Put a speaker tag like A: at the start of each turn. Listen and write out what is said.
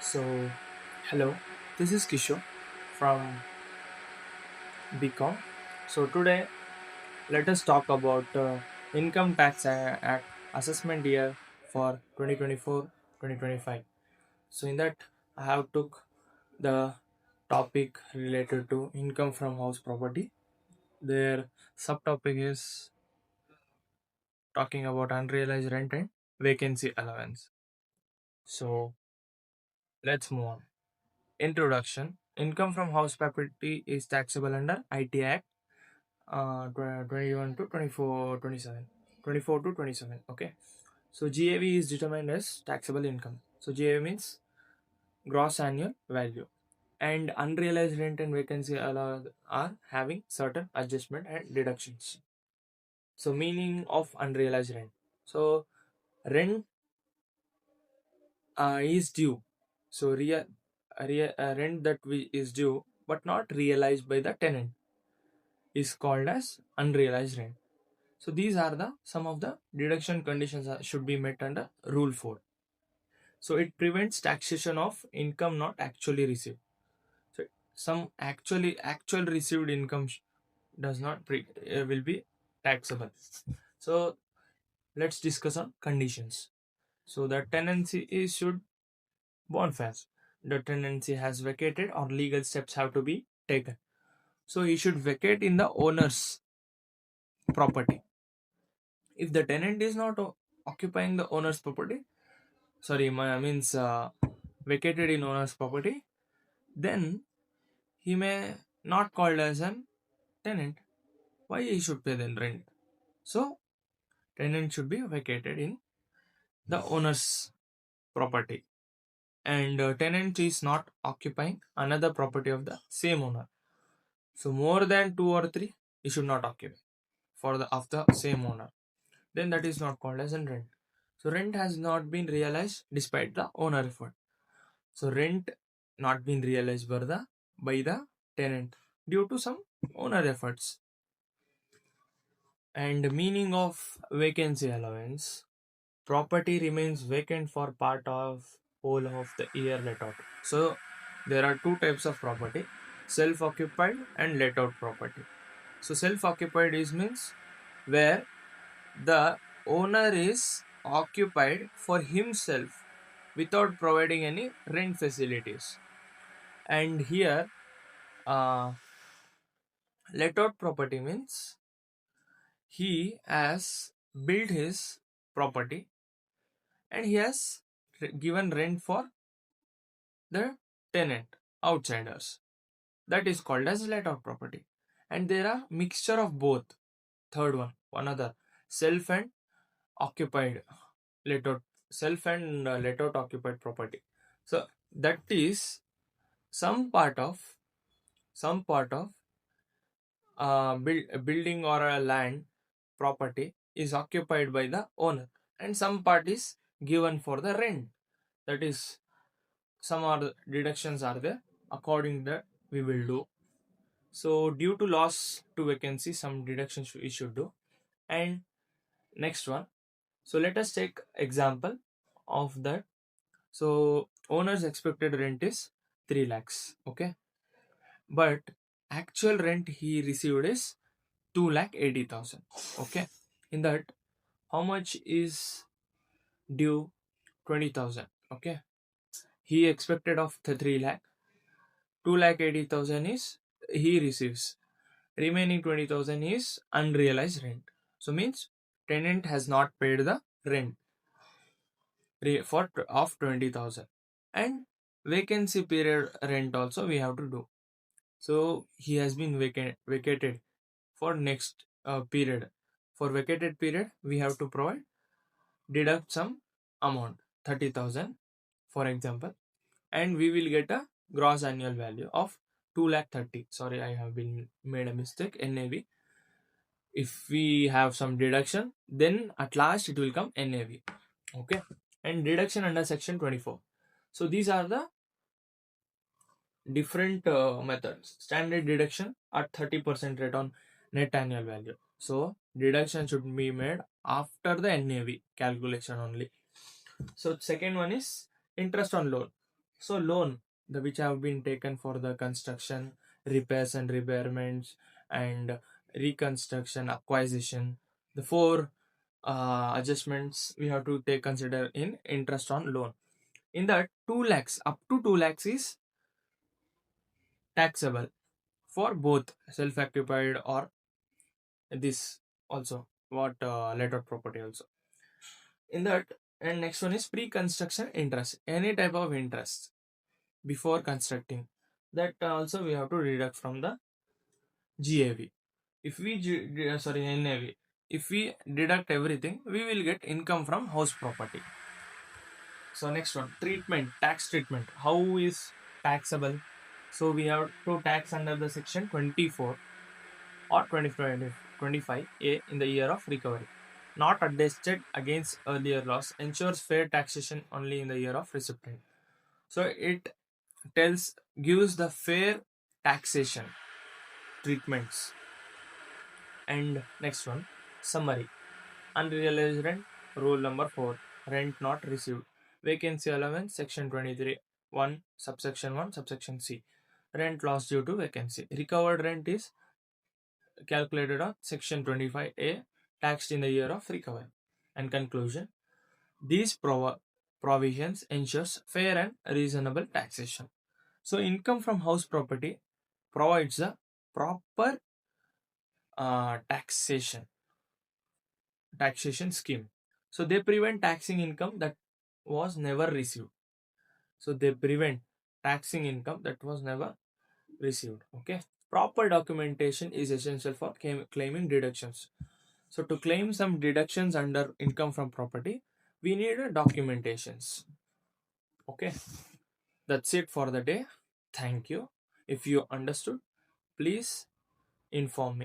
A: So, hello, this is Kishore from BCom. So, today let us talk about Income Tax Act assessment year for 2024-2025. So, in that, I have took the topic related to income from house property. Their subtopic is talking about unrealized rent and vacancy allowance. So, let's move on. Introduction. Income from house property is taxable under IT Act 21 to 24, 27, 24 to 27. Okay, so GAV is determined as taxable income. So GAV means gross annual value, and unrealized rent and vacancy are having certain adjustment and deductions. So meaning of unrealized rent. So rent is due. So rent that is due but not realized by the tenant is called as unrealized rent. So these are the some of the deduction conditions that should be met under Rule 4. So it prevents taxation of income not actually received. So some actual received income does not will be taxable. So let's discuss on conditions. So the tenancy is should bond fast. The tenancy has vacated or legal steps have to be taken. So he should vacate in the owner's property. If the tenant is not occupying the owner's property, sorry, my means vacated in owner's property, then he may not called as an tenant. Why he should pay then rent? So tenant should be vacated in the owner's property, and tenant is not occupying another property of the same owner. So more than two or three, he should not occupy for the of the same owner. Then that is not called as a rent. So rent has not been realized despite the owner effort. So rent not been realized by the tenant due to some owner efforts. And meaning of vacancy allowance. Property remains vacant for part of whole of the year let out. So there are two types of property, self-occupied and let out property. So self-occupied is means where the owner is occupied for himself without providing any rent facilities. And here uh, let out property means he has built his property and he has given rent for the tenant outsiders. That is called as let out property. And there are mixture of both. Third one other, self and occupied let out, self and let out occupied property. So that is some part of a building or a land property is occupied by the owner, and some part is given for the rent. That is, some are deductions are there according that we will do. So due to loss to vacancy, some deductions we should do. And next one, so let us take example of that. So owner's expected rent is 3 lakhs, okay, but actual rent he received is 2,80,000. Okay, in that how much is due? 20,000. Okay, he expected of the 3 lakh, 2,80,000 is he receives, remaining 20,000 is unrealized rent. So means tenant has not paid the rent for of 20,000, and vacancy period rent also we have to do. So he has been vacated for next period. For vacated period we have to provide deduct some amount, 30,000 for example, and we will get a gross annual value of 2,30,000. Sorry, I have been made a mistake. NAV. If we have some deduction, then at last it will come NAV. Okay, and deduction under section 24. So these are the different methods. Standard deduction at 30% rate on net annual value. So deduction should be made after the NAV calculation only. So second one is interest on loan. So loan, the which have been taken for the construction, repairs and repairments, and reconstruction, acquisition. The four adjustments we have to take consider in interest on loan. In that 2 lakhs, up to 2 lakhs is taxable for both self-occupied or this also what letter property also. In that, and next one is pre-construction interest, any type of interest before constructing, that also we have to deduct from the GAV. If we sorry, NAV, if we deduct everything, we will get income from house property. So next one, treatment, tax treatment, how is taxable. So we have to tax under the section 24 or 25A in the year of recovery, not adjusted against earlier loss, ensures fair taxation only in the year of recipient. So it tells, gives the fair taxation treatments. And next one, summary, unrealized rent, rule number 4, rent not received, vacancy allowance, section 23 1 subsection 1 subsection C, rent lost due to vacancy, recovered rent is calculated on section 25A, taxed in the year of recovery. And conclusion, these provisions ensures fair and reasonable taxation. So income from house property provides a proper taxation scheme. So they prevent taxing income that was never received. So they prevent taxing income that was never received. Okay. Proper documentation is essential for claiming deductions. So to claim some deductions under income from property, we need a documentations. Okay. That's it for the day. Thank you. If you understood, please inform me.